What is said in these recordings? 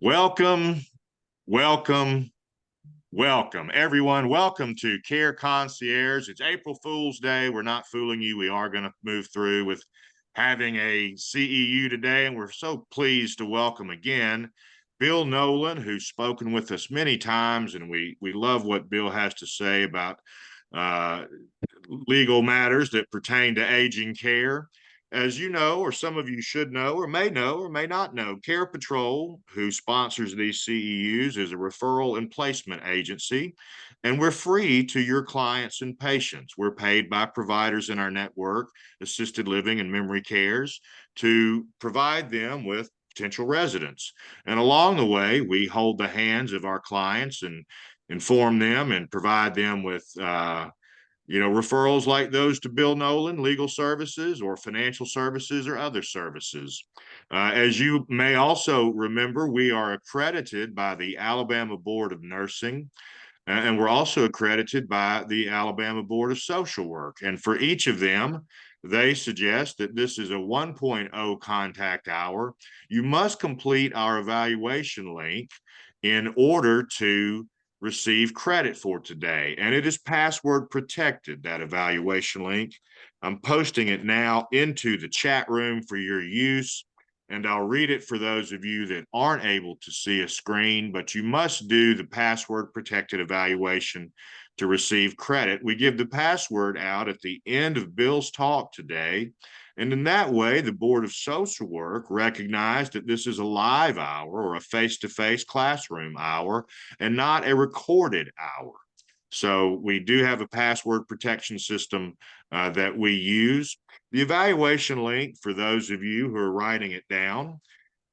Welcome, welcome, welcome, everyone. Welcome to Care Concierge. It's April Fool's Day. We're not fooling you. We are going to move through with having a CEU today, and we're so pleased to welcome again Bill Nolan, who's spoken with us many times, and we love what Bill has to say about uh, legal matters that pertain to aging care. As you know, or some of you should know, or may not know, CarePatrol, who sponsors these CEUs, is a referral and placement agency, and we're free to your clients and patients. We're paid by providers in our network, assisted living and memory cares, to provide them with potential residents. And along the way, we hold the hands of our clients and inform them and provide them with referrals like those to Bill Nolan, legal services or financial services or other services. As you may also remember, we are accredited by the Alabama Board of Nursing, and we're also accredited by the Alabama Board of Social Work. And for each of them, they suggest that this is a 1.0 contact hour. You must complete our evaluation link in order to receive credit for today. And it is password protected, that evaluation link. I'm posting it now into the chat room for your use, and I'll read it for those of you that aren't able to see a screen, but you must do the password protected evaluation to receive credit. We give the password out at the end of Bill's talk today. And in that way, the Board of Social Work recognized that this is a live hour or a face-to-face classroom hour and not a recorded hour. So we do have a password protection system that we use. The evaluation link, for those of you who are writing it down,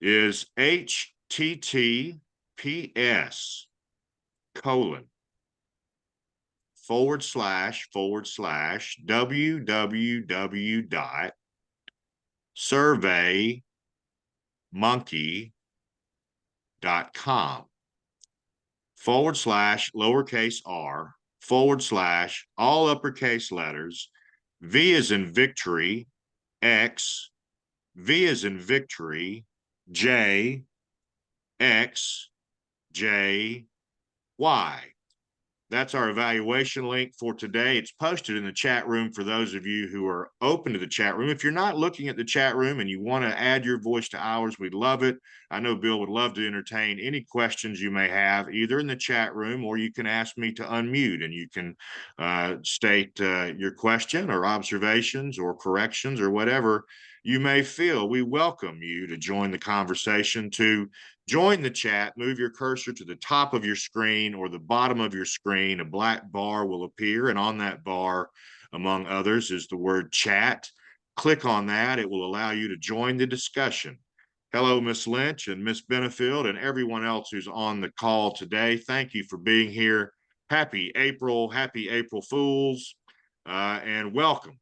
is https://www.surveymonkey.com/lowercase r/all uppercase letters, V as in victory, X, V as in victory, J, X, J, Y. That's our evaluation link for today. It's posted in the chat room for those of you who are open to the chat room. If you're not looking at the chat room and you want to add your voice to ours, we'd love it. I know Bill would love to entertain any questions you may have, either in the chat room, or you can ask me to unmute and you can state your question or observations or corrections or whatever you may feel. We welcome you to join the conversation. To join the chat, move your cursor to the top of your screen or the bottom of your screen. A black bar will appear, and on that bar, among others, is the word chat. Click on that. It will allow you to join the discussion. Hello, Ms. Lynch and Ms. Benefield and everyone else who's on the call today. Thank you for being here. Happy April Fools, and welcome.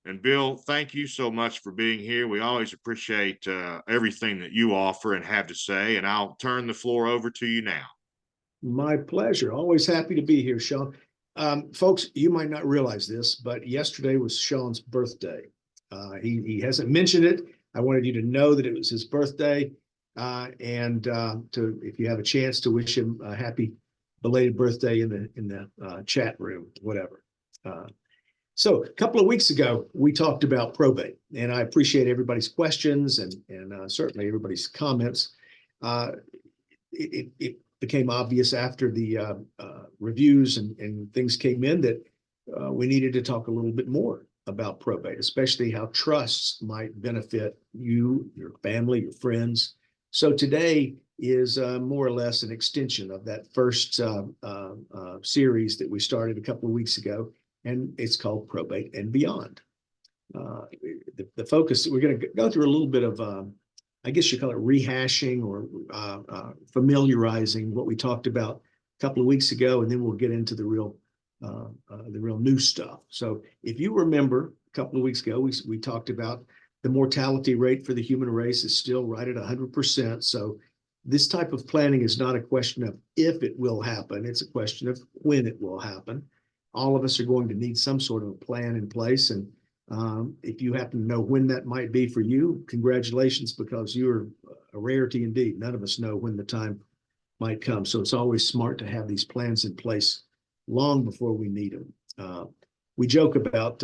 And Bill, thank you so much for being here. We always appreciate everything that you offer and have to say, and I'll turn the floor over to you now. My pleasure. Always happy to be here, Sean. Folks, you might not realize this, but yesterday was Sean's birthday. He hasn't mentioned it. I wanted you to know that it was his birthday, and if you have a chance to wish him a happy belated birthday in the chat room, whatever. So a couple of weeks ago, we talked about probate, and I appreciate everybody's questions and certainly everybody's comments. It became obvious after the reviews and things came in that we needed to talk a little bit more about probate, especially how trusts might benefit you, your family, your friends. So today is more or less an extension of that first series that we started a couple of weeks ago, and it's called Probate and Beyond. The focus, we're going to go through a little bit of, I guess you call it rehashing or familiarizing what we talked about a couple of weeks ago, and then we'll get into the real new stuff. So if you remember, a couple of weeks ago, we talked about the mortality rate for the human race is still right at 100%. So this type of planning is not a question of if it will happen, it's a question of when it will happen. All of us are going to need some sort of a plan in place. And if you happen to know when that might be for you, congratulations, because you're a rarity indeed. None of us know when the time might come. So it's always smart to have these plans in place long before we need them. We joke about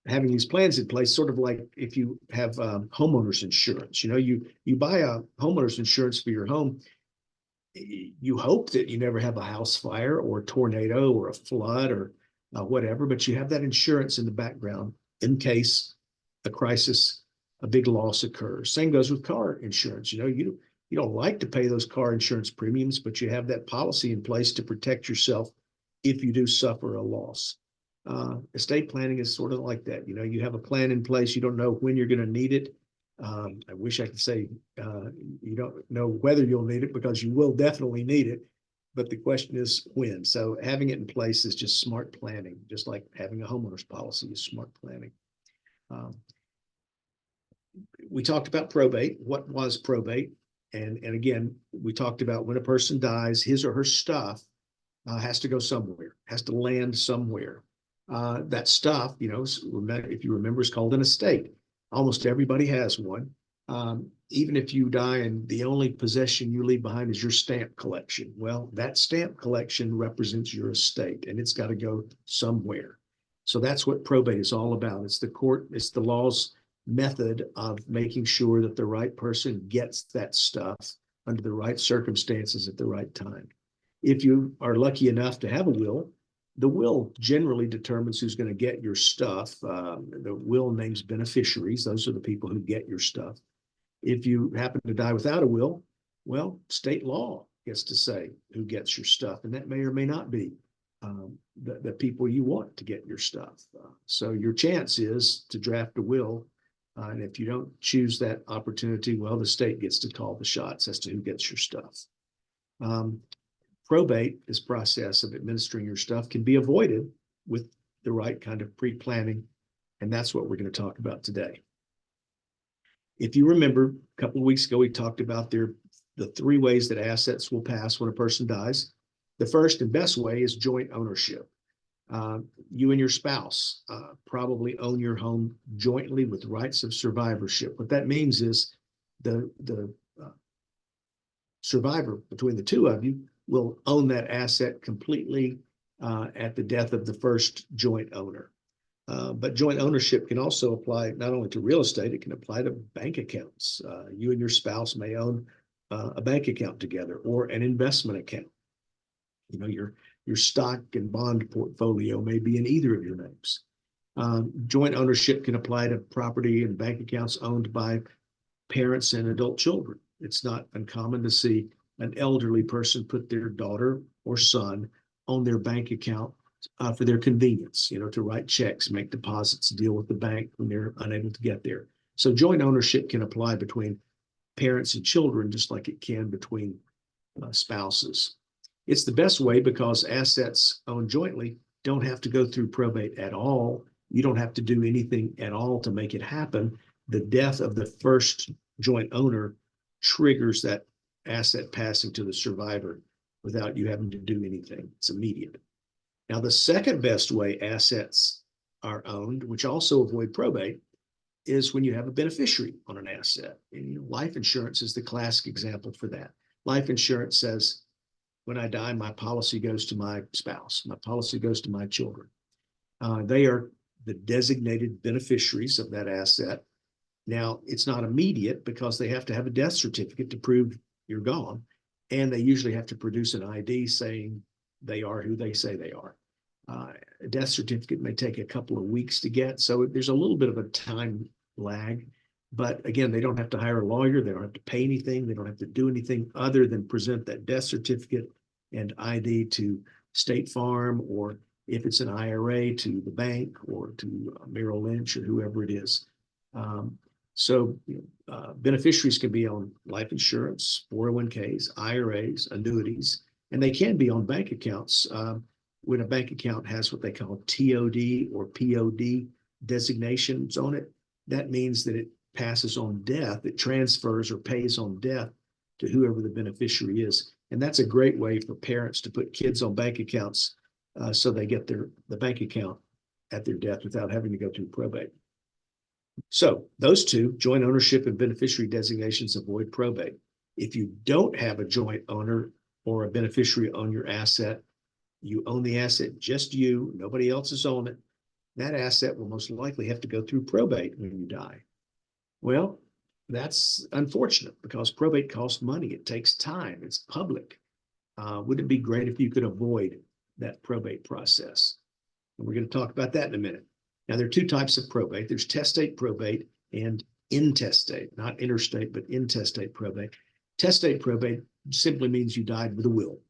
having these plans in place, sort of like if you have homeowners insurance. You buy a homeowners insurance for your home. You hope that you never have a house fire or a tornado or a flood or whatever, but you have that insurance in the background in case a crisis, a big loss occurs. Same goes with car insurance. You don't like to pay those car insurance premiums, but you have that policy in place to protect yourself if you do suffer a loss. Estate planning is sort of like that. You have a plan in place. You don't know when you're going to need it. I wish I could say you don't know whether you'll need it, because you will definitely need it. But the question is when. So having it in place is just smart planning, just like having a homeowner's policy is smart planning. We talked about probate. What was probate? And again, we talked about when a person dies, his or her stuff has to go somewhere, has to land somewhere. That stuff, if you remember, is called an estate. Almost everybody has one. Even if you die and the only possession you leave behind is your stamp collection, well, that stamp collection represents your estate, and it's got to go somewhere. So that's what probate is all about. It's the law's method of making sure that the right person gets that stuff under the right circumstances at the right time. If you are lucky enough to have a will, the will generally determines who's going to get your stuff. The will names beneficiaries. Those are the people who get your stuff. If you happen to die without a will, well, state law gets to say who gets your stuff, and that may or may not be the people you want to get your stuff. So your chance is to draft a will, and if you don't choose that opportunity, well, the state gets to call the shots as to who gets your stuff. Probate, this process of administering your stuff, can be avoided with the right kind of pre-planning, and that's what we're going to talk about today. If you remember, a couple of weeks ago, we talked about the three ways that assets will pass when a person dies. The first and best way is joint ownership. You and your spouse probably own your home jointly with rights of survivorship. What that means is the survivor between the two of you will own that asset completely at the death of the first joint owner. But joint ownership can also apply not only to real estate, it can apply to bank accounts. You and your spouse may own a bank account together, or an investment account. Your stock and bond portfolio may be in either of your names. Joint ownership can apply to property and bank accounts owned by parents and adult children. It's not uncommon to see an elderly person put their daughter or son on their bank account for their convenience, to write checks, make deposits, deal with the bank when they're unable to get there. So joint ownership can apply between parents and children, just like it can between spouses. It's the best way because assets owned jointly don't have to go through probate at all. You don't have to do anything at all to make it happen. The death of the first joint owner triggers that asset passing to the survivor without you having to do anything. It's immediate. Now, the second best way assets are owned, which also avoid probate, is when you have a beneficiary on an asset. And life insurance is the classic example for that. Life insurance says, when I die, my policy goes to my spouse. My policy goes to my children. They are the designated beneficiaries of that asset. Now, it's not immediate because they have to have a death certificate to prove you're gone. And they usually have to produce an ID saying they are who they say they are. A death certificate may take a couple of weeks to get. So there's a little bit of a time lag. But again, they don't have to hire a lawyer. They don't have to pay anything. They don't have to do anything other than present that death certificate and ID to State Farm, or if it's an IRA, to the bank, or to Merrill Lynch, or whoever it is. Beneficiaries can be on life insurance, 401ks, IRAs, annuities, and they can be on bank accounts when a bank account has what they call TOD or POD designations on it. That means that it passes on death, it transfers or pays on death to whoever the beneficiary is. And that's a great way for parents to put kids on bank accounts so they get the bank account at their death without having to go through probate. So those two, joint ownership and beneficiary designations, avoid probate. If you don't have a joint owner or a beneficiary on your asset, you own the asset, just you, nobody else is on it, that asset will most likely have to go through probate when you die. Well, that's unfortunate because probate costs money. It takes time. It's public. Wouldn't it be great if you could avoid that probate process? And we're going to talk about that in a minute. Now, there are two types of probate. There's testate probate and intestate, not interstate, but intestate probate. Testate probate simply means you died with a will.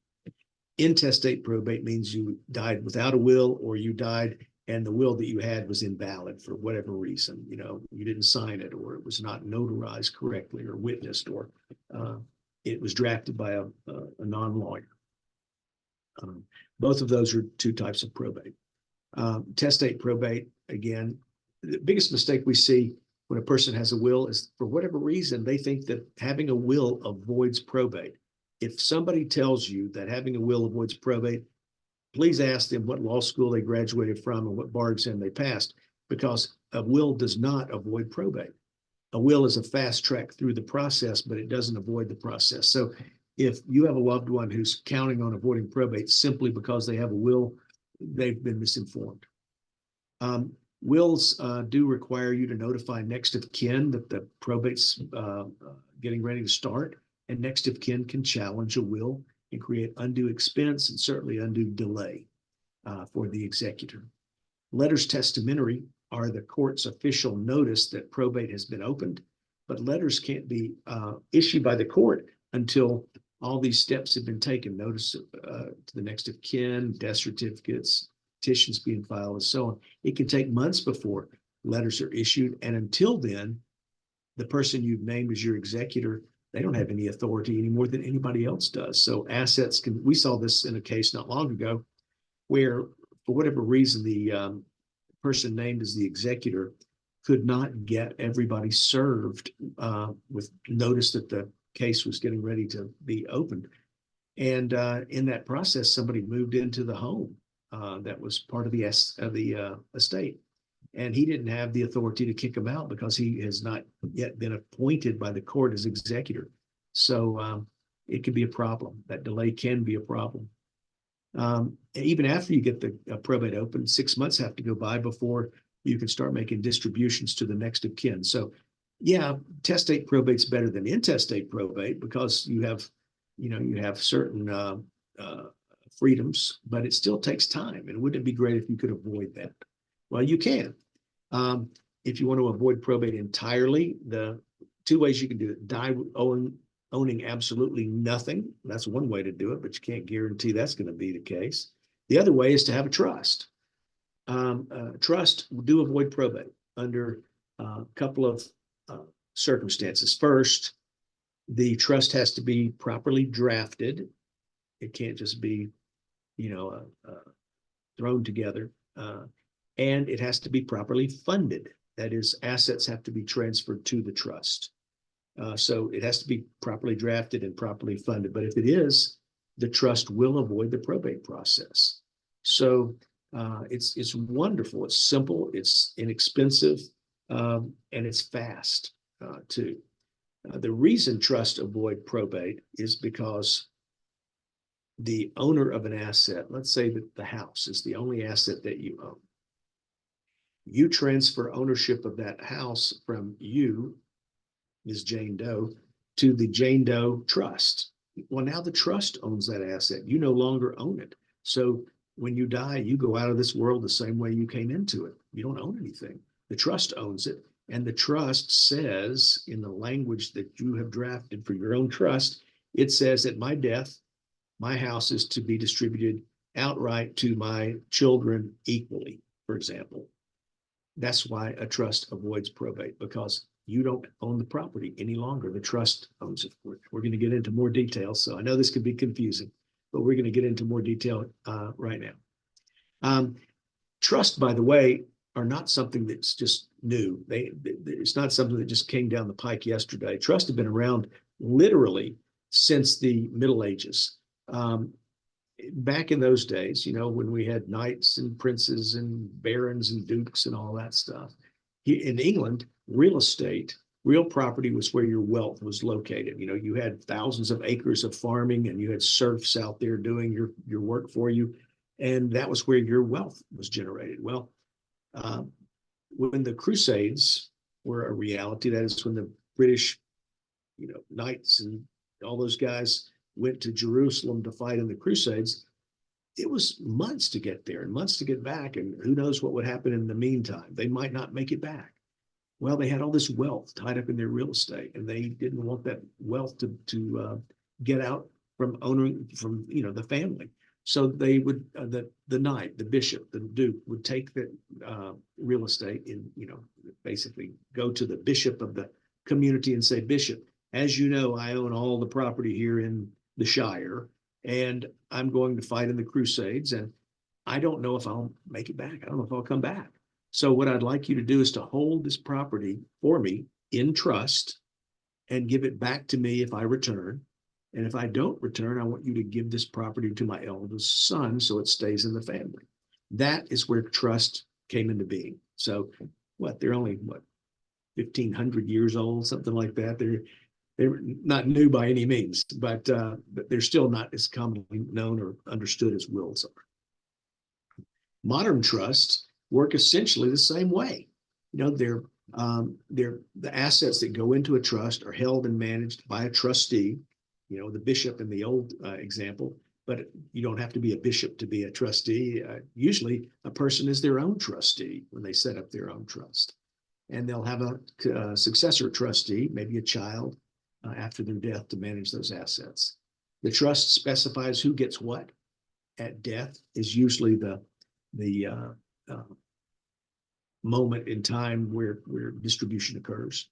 Intestate probate means you died without a will, or you died and the will that you had was invalid for whatever reason. You didn't sign it, or it was not notarized correctly or witnessed, or it was drafted by a non-lawyer. Both of those are two types of probate. Testate probate, again, the biggest mistake we see when a person has a will is, for whatever reason, they think that having a will avoids probate. If somebody tells you that having a will avoids probate, please ask them what law school they graduated from and what bar exam they passed, because a will does not avoid probate. A will is a fast track through the process, but it doesn't avoid the process. So if you have a loved one who's counting on avoiding probate simply because they have a will, they've been misinformed. Wills do require you to notify next of kin that the probate's getting ready to start, and next of kin can challenge a will and create undue expense and certainly undue delay for the executor. Letters testamentary are the court's official notice that probate has been opened, but letters can't be issued by the court until all these steps have been taken. Notice to the next of kin, death certificates, petitions being filed, and so on. It can take months before letters are issued, and until then, the person you've named as your executor, they don't have any authority any more than anybody else does. So assets can, we saw this in a case not long ago where, for whatever reason, the person named as the executor could not get everybody served with notice that the case was getting ready to be opened. And in that process, somebody moved into the home that was part of the estate. And he didn't have the authority to kick him out because he has not yet been appointed by the court as executor. So it can be a problem. That delay can be a problem. Even after you get the probate open, 6 months have to go by before you can start making distributions to the next of kin. So yeah, testate probate's better than intestate probate because you have certain freedoms, but it still takes time. And wouldn't it be great if you could avoid that? Well, you can. If you want to avoid probate entirely, the two ways you can do it: die owning absolutely nothing. That's one way to do it, but you can't guarantee that's going to be the case. The other way is to have a trust. Trust do avoid probate under a couple of circumstances. First, the trust has to be properly drafted. It can't just be, thrown together. And it has to be properly funded. That is, assets have to be transferred to the trust. So it has to be properly drafted and properly funded. But if it is, the trust will avoid the probate process. So it's wonderful. It's simple. It's inexpensive, and it's fast too. The reason trusts avoid probate is because the owner of an asset, let's say that the house is the only asset that you own. You transfer ownership of that house from you, Ms. Jane Doe, to the Jane Doe Trust. Well, now the trust owns that asset. You no longer own it. So when you die, you go out of this world the same way you came into it. You don't own anything. The trust owns it. And the trust says, in the language that you have drafted for your own trust, it says at my death, my house is to be distributed outright to my children equally, for example. That's why a trust avoids probate, because you don't own the property any longer. The trust owns it. We're going to get into more detail. So I know this could be confusing, but we're going to get into more detail right now. Trust, by the way, are not something that's just new. It's not something that just came down the pike yesterday. Trusts have been around literally since the Middle Ages. Back in those days, when we had knights and princes and barons and dukes and all that stuff, In England, real estate, real property was where your wealth was located. You know, you had thousands of acres of farming and you had serfs out there doing your work for you. And that was where your wealth was generated. Well, when the Crusades were a reality, that is when the British, knights and all those guys went to Jerusalem to fight in the Crusades, it was months to get there and months to get back. And who knows what would happen in the meantime? They might not make it back. Well, they had all this wealth tied up in their real estate, and they didn't want that wealth to get out from owning from the family. So they would the knight, the bishop, the duke would take the real estate and basically go to the bishop of the community and say, Bishop, as you know, I own all the property here in the Shire, and I'm going to fight in the Crusades, and I don't know if I'll make it back. I don't know if I'll come back. So what I'd like you to do is to hold this property for me in trust and give it back to me if I return. And if I don't return, I want you to give this property to my eldest son so it stays in the family. That is where trust came into being. So they're only 1,500 years old, something like that. They're not new by any means, but they're still not as commonly known or understood as wills are. Modern trusts work essentially the same way. They're the assets that go into a trust are held and managed by a trustee. The bishop in the old example, but you don't have to be a bishop to be a trustee. Usually a person is their own trustee when they set up their own trust. And they'll have a successor trustee, maybe a child, after their death to manage those assets. The trust specifies who gets what at death is usually the moment in time where distribution occurs,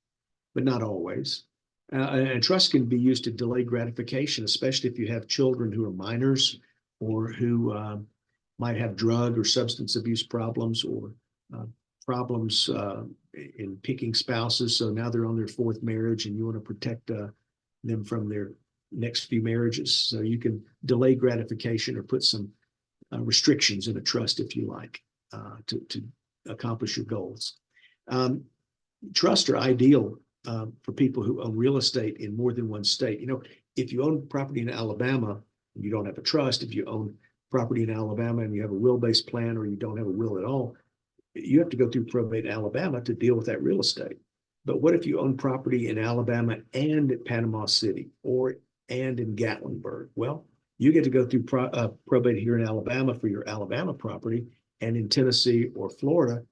but not always. And trust can be used to delay gratification, especially if you have children who are minors or who might have drug or substance abuse problems or problems in picking spouses. So now they're on their fourth marriage and you want to protect them from their next few marriages. So you can delay gratification or put some restrictions in a trust, if you like, to accomplish your goals. Trusts are ideal for people who own real estate in more than one state. If you own property in Alabama and you don't have a trust, if you own property in Alabama and you have a will-based plan or you don't have a will at all, you have to go through probate in Alabama to deal with that real estate. But what if you own property in Alabama and at Panama City and in Gatlinburg? Well, you get to go through probate here in Alabama for your Alabama property and in Tennessee or Florida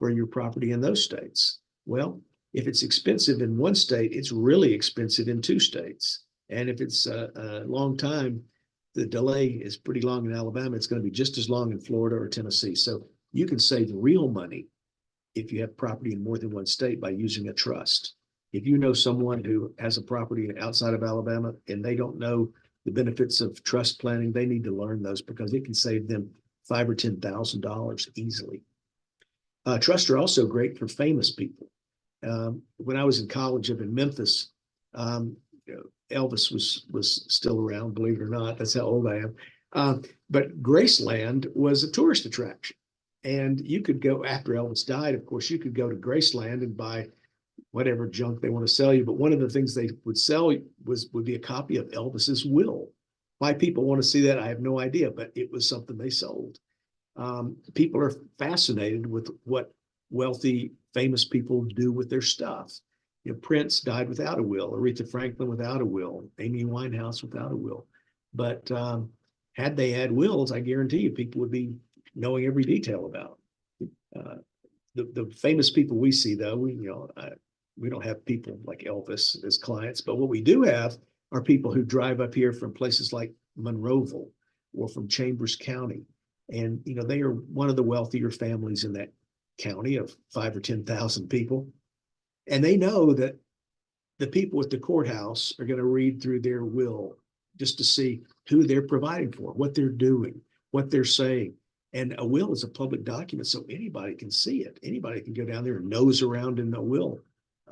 for your property in those states. Well, if it's expensive in one state, it's really expensive in two states. And if it's a long time, the delay is pretty long in Alabama. It's going to be just as long in Florida or Tennessee. So you can save real money if you have property in more than one state by using a trust. If you know someone who has a property outside of Alabama and they don't know the benefits of trust planning, they need to learn those because it can save them $5,000 or $10,000 easily. Trusts are also great for famous people. When I was in college up in Memphis, Elvis was still around, believe it or not. That's how old I am. But Graceland was a tourist attraction. And you could go after Elvis died, of course, you could go to Graceland and buy whatever junk they want to sell you. But one of the things they would sell would be a copy of Elvis's will. Why people want to see that, I have no idea, but it was something they sold. People are fascinated with what wealthy, famous people do with their stuff. Prince died without a will, Aretha Franklin without a will, Amy Winehouse without a will. But had they had wills, I guarantee you people would be knowing every detail about the famous people we see, though. We don't have people like Elvis as clients, but what we do have are people who drive up here from places like Monroeville or from Chambers County. And, they are one of the wealthier families in that county of 5,000 or 10,000 people. And they know that the people at the courthouse are going to read through their will just to see who they're providing for, what they're doing, what they're saying. And a will is a public document, so anybody can see it. Anybody can go down there and nose around in the will.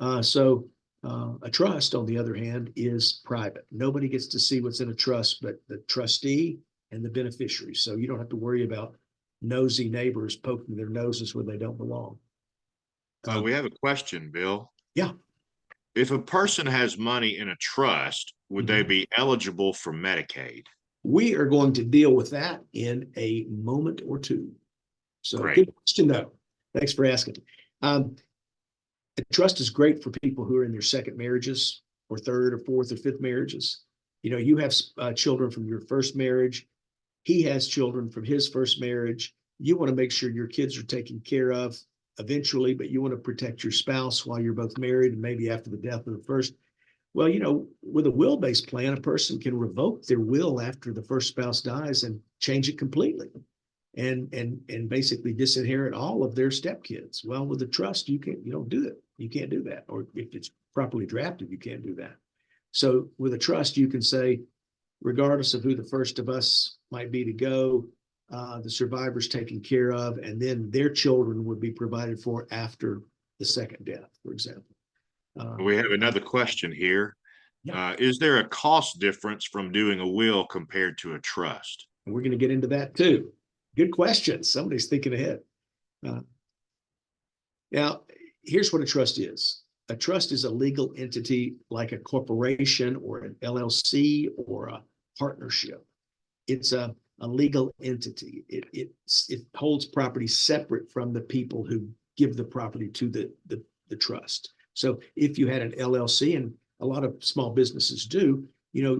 A trust, on the other hand, is private. Nobody gets to see what's in a trust but the trustee and the beneficiary. So you don't have to worry about nosy neighbors poking their noses where they don't belong. We have a question, Bill. Yeah. If a person has money in a trust, would they be eligible for Medicaid? We are going to deal with that in a moment or two. So Great. good question, though. Thanks for asking. A trust is great for people who are in their second marriages or third or fourth or fifth marriages. You know, you have children from your first marriage. He has children from his first marriage. You want to make sure your kids are taken care of eventually, but you want to protect your spouse while you're both married and maybe after the death of the first. Well, you know, with a will-based plan, a person can revoke their will after the first spouse dies and change it completely and basically disinherit all of their stepkids. Well, with the trust, you don't do it. You can't do that. Or if it's properly drafted, you can't do that. So with a trust, you can say, regardless of who the first of us might be to go, the survivor's taken care of, and then their children would be provided for after the second death, for example. We have another question here. Yeah. Is there a cost difference from doing a will compared to a trust? And we're going to get into that too. Good question. Somebody's thinking ahead. Now, here's what a trust is. A trust is a legal entity like a corporation or an LLC or a partnership. It's a legal entity. It holds property separate from the people who give the property to the trust. So if you had an LLC, and a lot of small businesses do, you know,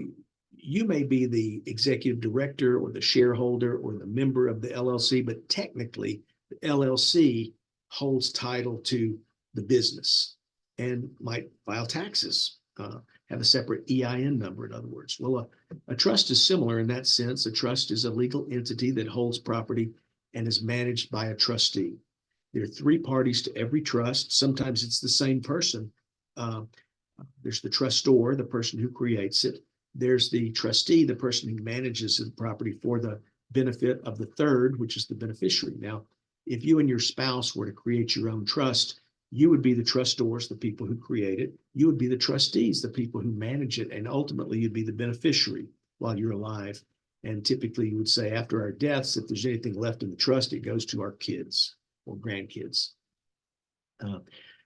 you may be the executive director or the shareholder or the member of the LLC, but technically the LLC holds title to the business and might file taxes, have a separate EIN number, in other words. Well, a trust is similar in that sense. A trust is a legal entity that holds property and is managed by a trustee. There are three parties to every trust. Sometimes it's the same person. There's the trustor, the person who creates it. There's the trustee, the person who manages the property for the benefit of the third, which is the beneficiary. Now, if you and your spouse were to create your own trust, you would be the trustors, the people who create it. You would be the trustees, the people who manage it. And ultimately, you'd be the beneficiary while you're alive. And typically, you would say, after our deaths, if there's anything left in the trust, it goes to our kids or grandkids.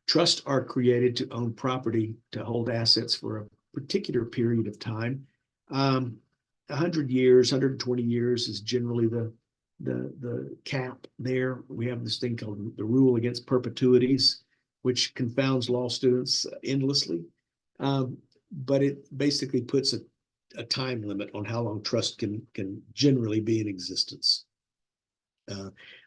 Trusts are created to own property, to hold assets for a particular period of time. 100 years, 120 years is generally the cap there. We have this thing called the rule against perpetuities, which confounds law students endlessly. But it basically puts a time limit on how long trust can generally be in existence.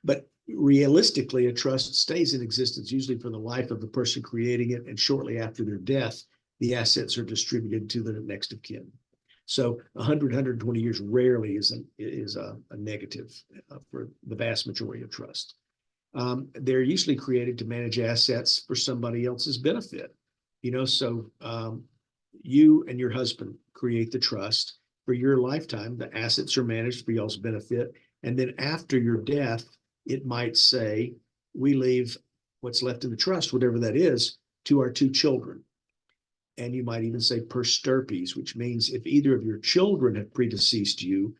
But realistically, a trust stays in existence usually for the life of the person creating it, and shortly after their death, the assets are distributed to the next of kin. So 100, 120 years rarely is a negative for the vast majority of trust. They're usually created to manage assets for somebody else's benefit. You know, so you and your husband create the trust for your lifetime. The assets are managed for y'all's benefit. And then after your death, it might say, we leave what's left in the trust, whatever that is, to our two children. And you might even say per stirpes, which means if either of your children have predeceased you,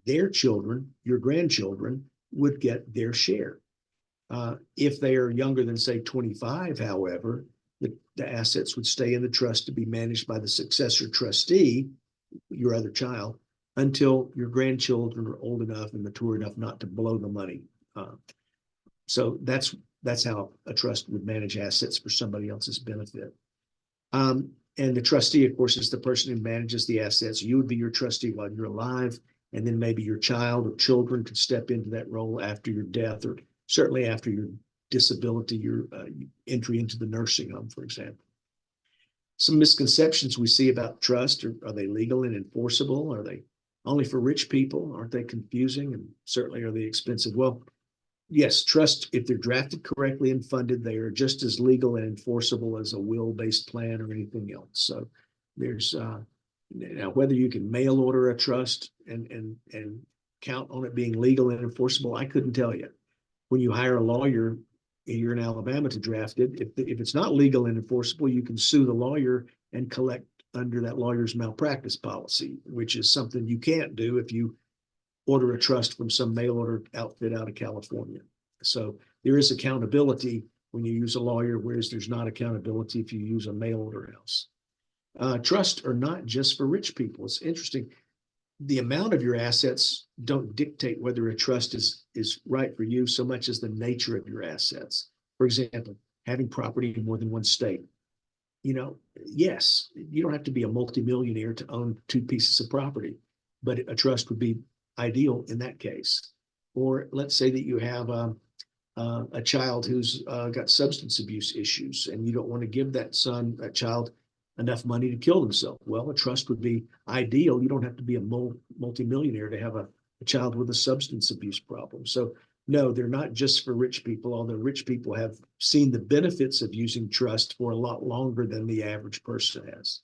their children, your grandchildren, would get their share. If they are younger than, say, 25, however, the assets would stay in the trust to be managed by the successor trustee, your other child, until your grandchildren are old enough and mature enough not to blow the money. So that's how a trust would manage assets for somebody else's benefit. And the trustee, of course, is the person who manages the assets. You would be your trustee while you're alive, and then maybe your child or children could step into that role after your death, or certainly after your disability, your entry into the nursing home, for example. Some misconceptions we see about trust. Are they legal and enforceable? Are they only for rich people? Aren't they confusing? And certainly, are they expensive? Well, yes, trust, if they're drafted correctly and funded, they are just as legal and enforceable as a will-based plan or anything else. So there's now whether you can mail order a trust and count on it being legal and enforceable, I couldn't tell you. When you hire a lawyer here in Alabama to draft it, if it's not legal and enforceable, you can sue the lawyer and collect under that lawyer's malpractice policy, which is something you can't do if you order a trust from some mail order outfit out of California. So there is accountability when you use a lawyer, whereas there's not accountability if you use a mail order house. Trusts are not just for rich people. It's interesting. The amount of your assets don't dictate whether a trust is right for you so much as the nature of your assets. For example, having property in more than one state. Yes, you don't have to be a multimillionaire to own two pieces of property, but a trust would be ideal in that case. Or let's say that you have a child who's got substance abuse issues, and you don't want to give that child enough money to kill themselves. Well, a trust would be ideal. You don't have to be a multimillionaire to have a child with a substance abuse problem. So no, they're not just for rich people, although rich people have seen the benefits of using trust for a lot longer than the average person has.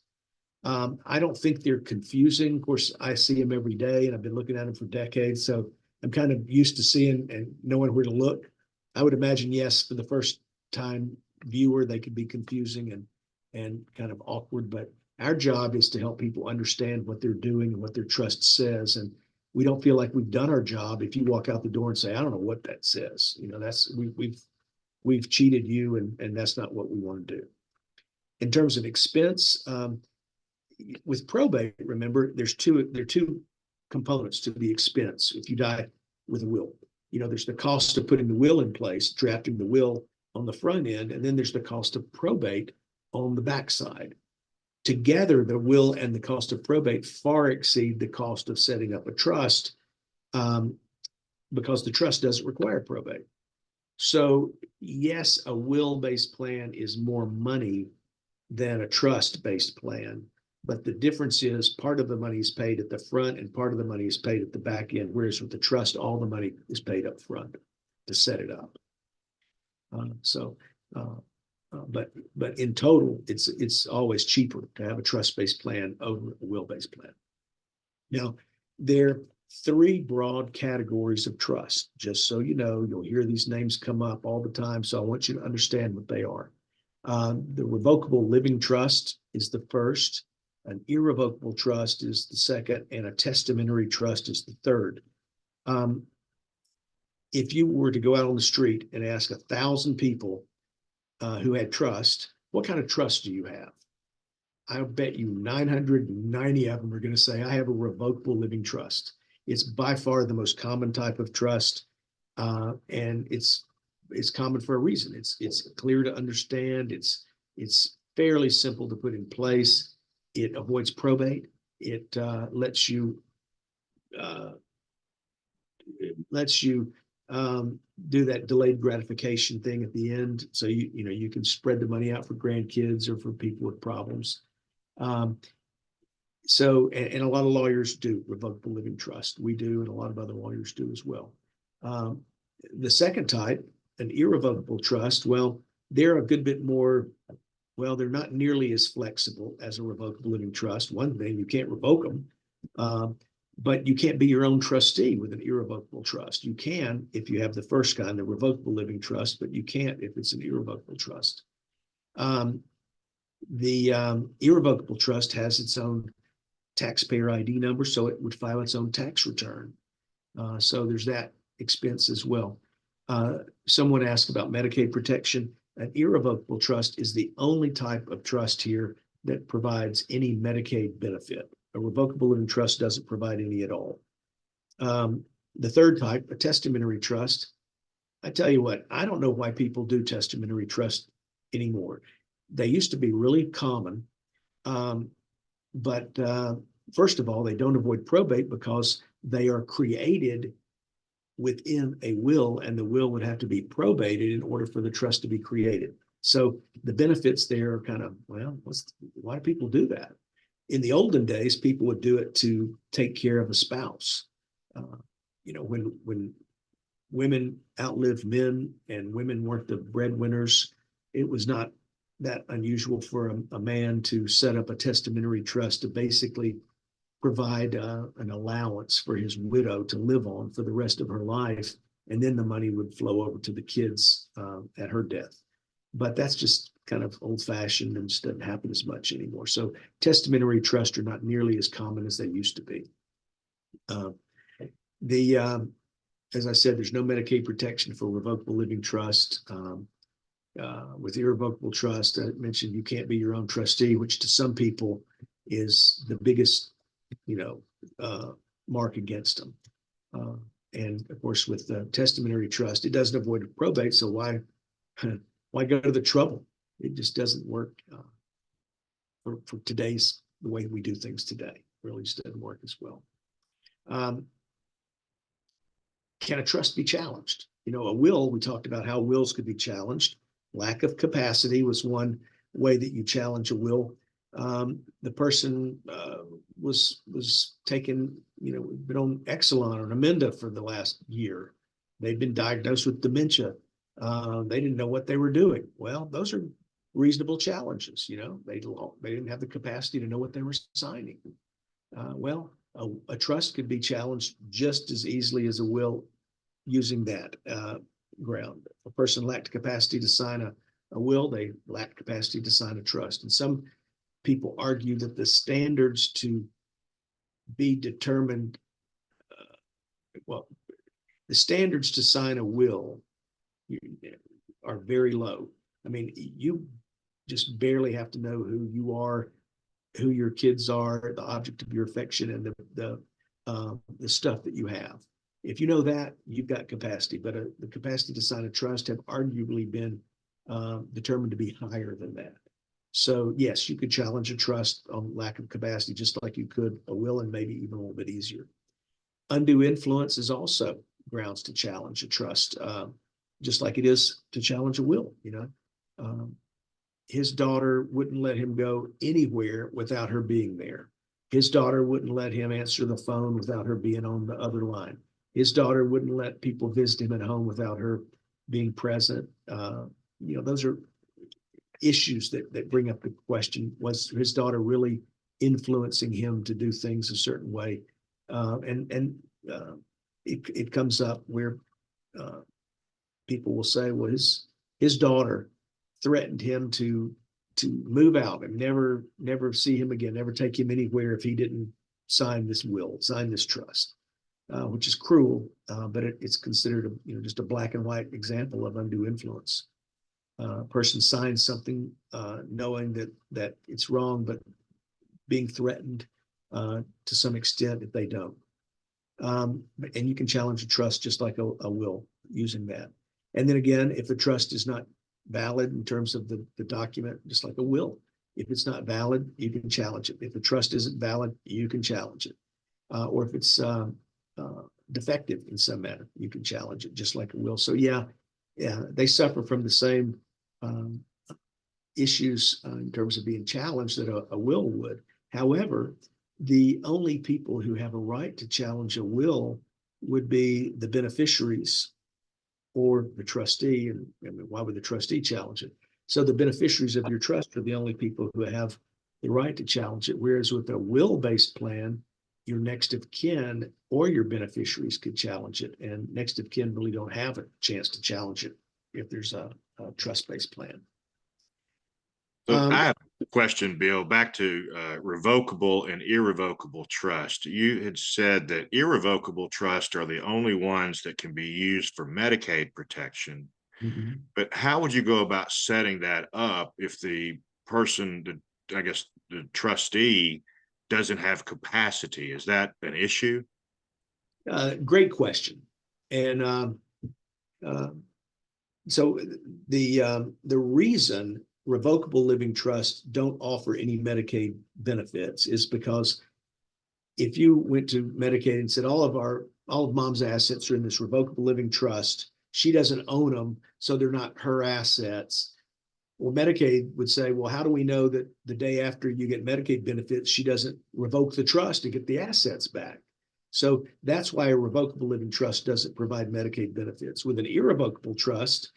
I don't think they're confusing. Of course, I see them every day, and I've been looking at them for decades. So I'm kind of used to seeing and knowing where to look. I would imagine, yes, for the first time viewer, they could be confusing and kind of awkward, but our job is to help people understand what they're doing and what their trust says. And we don't feel like we've done our job if you walk out the door and say, I don't know what that says. We've cheated you, and that's not what we want to do. In terms of expense, with probate, remember, there are two components to the expense if you die with a will. There's the cost of putting the will in place, drafting the will on the front end, and then there's the cost of probate on the backside. Together, the will and the cost of probate far exceed the cost of setting up a trust, because the trust doesn't require probate. So yes, a will-based plan is more money than a trust-based plan, but the difference is part of the money is paid at the front and part of the money is paid at the back end, whereas with the trust, all the money is paid up front to set it up. But in total, it's always cheaper to have a trust-based plan over a will-based plan. Now, there are three broad categories of trust. Just so you know, you'll hear these names come up all the time, so I want you to understand what they are. The revocable living trust is the first, an irrevocable trust is the second, and a testamentary trust is the third. If you were to go out on the street and ask 1,000 people who had trust, what kind of trust do you have? I bet you 990 of them are going to say, I have a revocable living trust. It's by far the most common type of trust, and it's common for a reason. It's clear to understand. It's fairly simple to put in place. It avoids probate. It lets you do that delayed gratification thing at the end, so you can spread the money out for grandkids or for people with problems. So a lot of lawyers do revocable living trust. We do, and a lot of other lawyers do as well. The second type, an irrevocable trust, well, they're a good bit more, well, they're not nearly as flexible as a revocable living trust. One thing, you can't revoke them, but you can't be your own trustee with an irrevocable trust. You can if you have the first kind, the revocable living trust, but you can't if it's an irrevocable trust. The irrevocable trust has its own taxpayer ID number, so it would file its own tax return. So there's that expense as well. Someone asked about Medicaid protection. An irrevocable trust is the only type of trust here that provides any Medicaid benefit. A revocable living trust doesn't provide any at all. The third type, a testamentary trust. I tell you what, I don't know why people do testamentary trust anymore. They used to be really common, but first of all, they don't avoid probate because they are created within a will, and the will would have to be probated in order for the trust to be created. So the benefits there are kind of, well, why do people do that? In the olden days, people would do it to take care of a spouse. When women outlived men and women weren't the breadwinners, it was not that unusual for a man to set up a testamentary trust to basically provide an allowance for his widow to live on for the rest of her life, and then the money would flow over to the kids at her death. But that's just kind of old-fashioned and just doesn't happen as much anymore. So testamentary trusts are not nearly as common as they used to be. As I said, there's no Medicaid protection for revocable living trust. with irrevocable trust, I mentioned you can't be your own trustee, which to some people is the biggest, mark against them. And of course, with the testamentary trust, it doesn't avoid probate. So why go to the trouble? It just doesn't work for today's, the way we do things today. It really just doesn't work as well. Can a trust be challenged? A will, we talked about how wills could be challenged. Lack of capacity was one way that you challenge a will. The person was taken, been on Exelon or Namenda for the last year. They've been diagnosed with dementia. They didn't know what they were doing. Well, those are reasonable challenges. They didn't have the capacity to know what they were signing. A trust could be challenged just as easily as a will using that ground. If a person lacked capacity to sign a will, they lacked capacity to sign a trust. And some people argue that the standards to be determined, the standards to sign a will are very low. I mean, you just barely have to know who you are, who your kids are, the object of your affection, and the stuff that you have. If you know that, you've got capacity. But the capacity to sign a trust have arguably been determined to be higher than that. So yes, you could challenge a trust on lack of capacity, just like you could a will, and maybe even a little bit easier. Undue influence is also grounds to challenge a trust, just like it is to challenge a will. His daughter wouldn't let him go anywhere without her being there. His daughter wouldn't let him answer the phone without her being on the other line. His daughter wouldn't let people visit him at home without her being present. Those are issues that bring up the question: was his daughter really influencing him to do things a certain way? It comes up where people will say, well, his daughter threatened him to move out and never see him again, never take him anywhere if he didn't sign this will, sign this trust, which is cruel, but it's considered just a black and white example of undue influence. A person signs something knowing that it's wrong, but being threatened to some extent if they don't. And you can challenge a trust just like a will using that. And then again, if the trust is not valid in terms of the document, just like a will, if it's not valid, you can challenge it. If the trust isn't valid, you can challenge it. Or if it's defective in some manner, you can challenge it just like a will. So yeah, they suffer from the same issues in terms of being challenged that a will would. However, the only people who have a right to challenge a will would be the beneficiaries or the trustee. And I mean, why would the trustee challenge it? So the beneficiaries of your trust are the only people who have the right to challenge it. Whereas with a will-based plan, your next of kin or your beneficiaries could challenge it. And next of kin really don't have a chance to challenge it if there's a trust-based plan. So I have a question, Bill, back to revocable and irrevocable trust. You had said that irrevocable trust are the only ones that can be used for Medicaid protection. Mm-hmm. But how would you go about setting that up if the person, I guess the trustee, doesn't have capacity? Is that an issue? Great question. And so the reason revocable living trusts don't offer any Medicaid benefits is because if you went to Medicaid and said all of mom's assets are in this revocable living trust, she doesn't own them, so they're not her assets. Well, Medicaid would say, well, how do we know that the day after you get Medicaid benefits, she doesn't revoke the trust to get the assets back? So that's why a revocable living trust doesn't provide Medicaid benefits. With an irrevocable trust,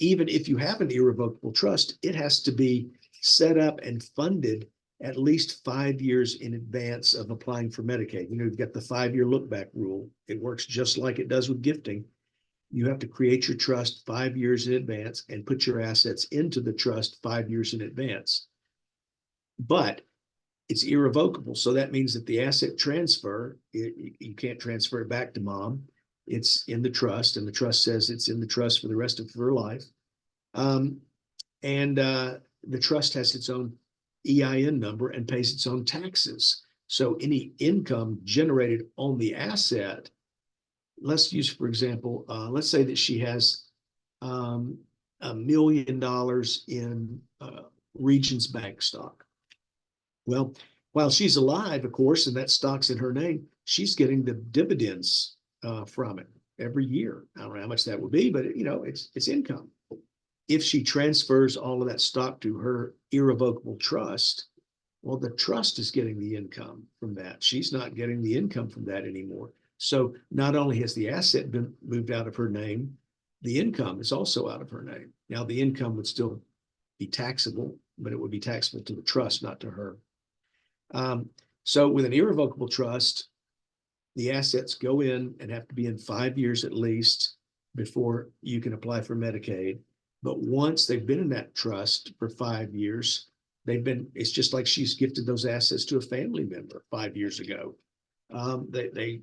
even if you have an irrevocable trust, it has to be set up and funded at least 5 years in advance of applying for Medicaid. You've got the 5-year look back rule. It works just like it does with gifting. You have to create your trust 5 years in advance and put your assets into the trust 5 years in advance. But it's irrevocable. So that means that the asset transfer, you can't transfer it back to mom. It's in the trust, and the trust says it's in the trust for the rest of her life. And the trust has its own EIN number and pays its own taxes. So any income generated on the asset, let's use, for example, let's say that she has $1 million in Regions Bank stock. Well, while she's alive, of course, and that stock's in her name, she's getting the dividends from it every year. I don't know how much that would be, but it's income. If she transfers all of that stock to her irrevocable trust, well, the trust is getting the income from that. She's not getting the income from that anymore. So not only has the asset been moved out of her name, the income is also out of her name. Now, the income would still be taxable, but it would be taxable to the trust, not to her. So with an irrevocable trust, the assets go in and have to be in 5 years at least before you can apply for Medicaid. But once they've been in that trust for 5 years, it's just like she's gifted those assets to a family member 5 years ago. They've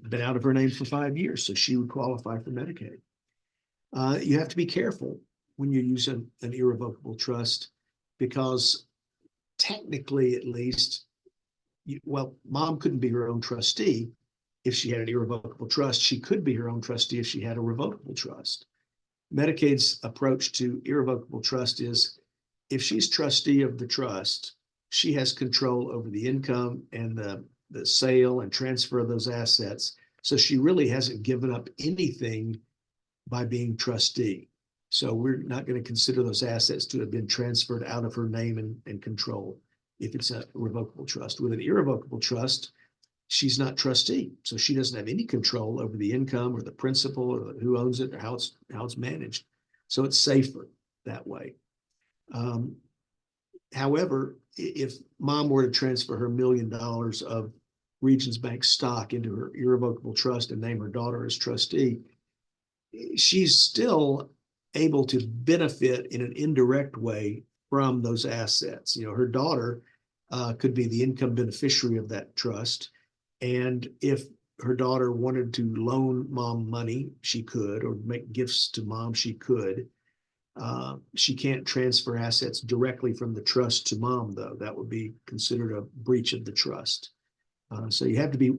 been out of her name for 5 years, so she would qualify for Medicaid. You have to be careful when you use an irrevocable trust, because technically, at least, mom couldn't be her own trustee if she had an irrevocable trust. She could be her own trustee if she had a revocable trust. Medicaid's approach to irrevocable trust is, if she's trustee of the trust, she has control over the income and the sale and transfer of those assets. So she really hasn't given up anything by being trustee. So we're not going to consider those assets to have been transferred out of her name and control if it's a revocable trust. With an irrevocable trust, she's not trustee, so she doesn't have any control over the income or the principal or who owns it or how it's managed. So it's safer that way. However, if mom were to transfer her $1 million of Regions Bank stock into her irrevocable trust and name her daughter as trustee, she's still able to benefit in an indirect way from those assets. Her daughter could be the income beneficiary of that trust. And if her daughter wanted to loan mom money, she could, or make gifts to mom, she could. She can't transfer assets directly from the trust to mom, though. That would be considered a breach of the trust. So you have to be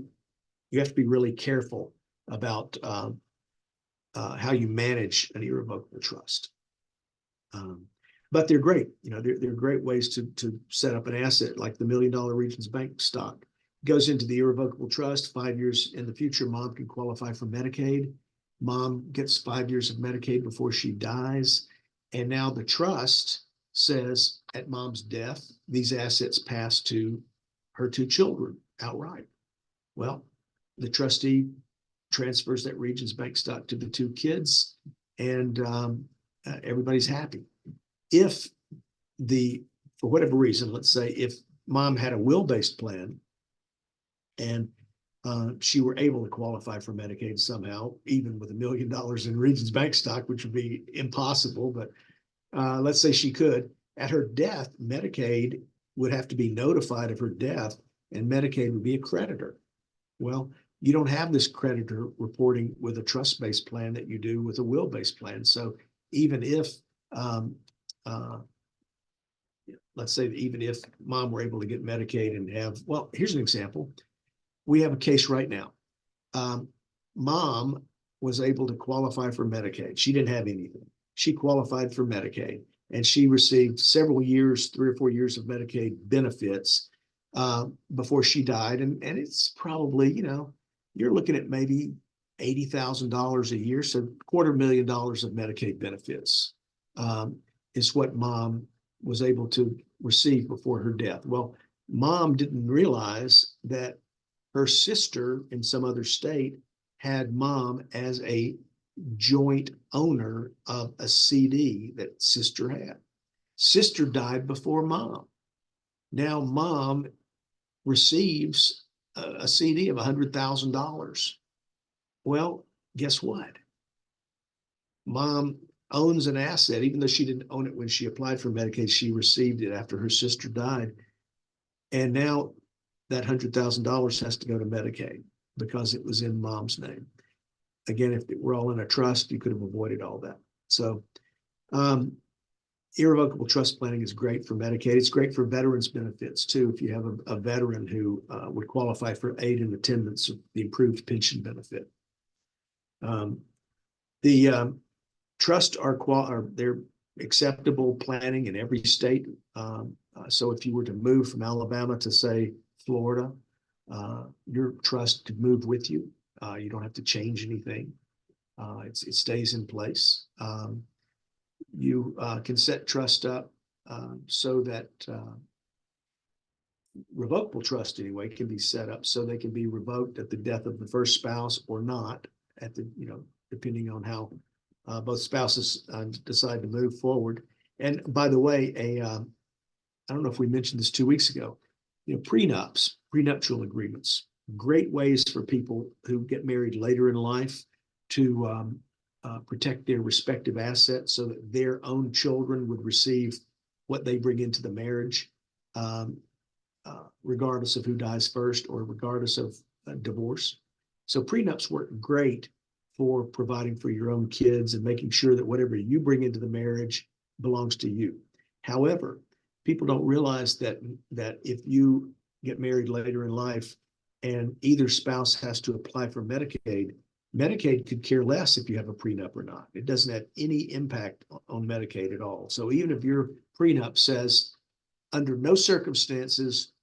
really careful about how you manage an irrevocable trust. But they're great. They're great ways to set up an asset, like the $1 million Regions Bank stock. Goes into the irrevocable trust. 5 years in the future, mom can qualify for Medicaid. Mom gets 5 years of Medicaid before she dies. And now the trust says at mom's death, these assets pass to her 2 children outright. Well, the trustee transfers that Regions Bank stock to the 2 kids, and everybody's happy. If for whatever reason, let's say if mom had a will-based plan and she were able to qualify for Medicaid somehow, even with $1 million in Regions Bank stock, which would be impossible, but let's say she could, at her death, Medicaid would have to be notified of her death, and Medicaid would be a creditor. Well, you don't have this creditor reporting with a trust-based plan that you do with a will-based plan. So even if, let's say that even if mom were able to get Medicaid and here's an example. We have a case right now. Mom was able to qualify for Medicaid. She didn't have anything. She qualified for Medicaid, and she received several years, 3 or 4 years of Medicaid benefits before she died. And it's probably, you're looking at maybe $80,000 a year. So $250,000 of Medicaid benefits is what mom was able to receive before her death. Well, mom didn't realize that her sister in some other state had mom as a joint owner of a CD that sister had. Sister died before mom. Now mom receives a CD of $100,000. Well, guess what? Mom owns an asset, even though she didn't own it when she applied for Medicaid. She received it after her sister died. And now that $100,000 has to go to Medicaid because it was in mom's name. Again, if it were all in a trust, you could have avoided all that. So Irrevocable trust planning is great for Medicaid. It's great for veterans benefits too. If you have a veteran who would qualify for aid in attendance, the improved pension benefit. The trust are they're acceptable planning in every state. So if you were to move from Alabama to say Florida, your trust could move with you. You don't have to change anything. It stays in place. You can set trust up so that revocable trust anyway can be set up so they can be revoked at the death of the first spouse or not at the, depending on how both spouses decide to move forward. And by the way, I don't know if we mentioned this 2 weeks ago, prenups, prenuptial agreements, great ways for people who get married later in life to protect their respective assets so that their own children would receive what they bring into the marriage, regardless of who dies first or regardless of divorce. So prenups work great for providing for your own kids and making sure that whatever you bring into the marriage belongs to you. However, people don't realize that if you get married later in life and either spouse has to apply for Medicaid, Medicaid could care less if you have a prenup or not. It doesn't have any impact on Medicaid at all. So even if your prenup says, under no circumstances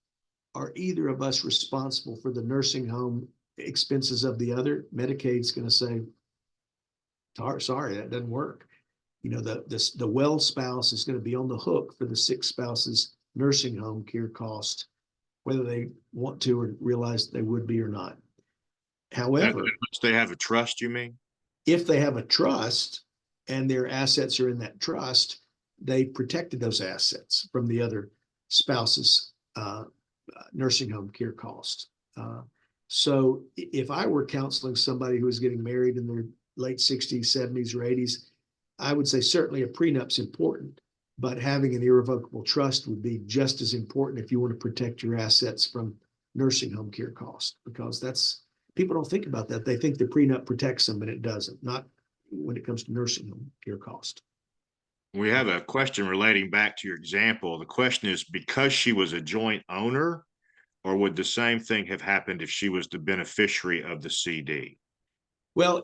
are either of us responsible for the nursing home expenses of the other, Medicaid's going to say, sorry, that doesn't work. The well spouse is going to be on the hook for the sick spouse's nursing home care cost, whether they want to or realize they would be or not. However, unless they have a trust, you mean? If they have a trust and their assets are in that trust, they protected those assets from the other spouse's nursing home care cost. So if I were counseling somebody who was getting married in their late 60s, 70s, or 80s, I would say certainly a prenup's important, but having an irrevocable trust would be just as important if you want to protect your assets from nursing home care costs, because people don't think about that. They think the prenup protects them, and it doesn't, not when it comes to nursing home care cost. We have a question relating back to your example. The question is, because she was a joint owner, or would the same thing have happened if she was the beneficiary of the CD? Well,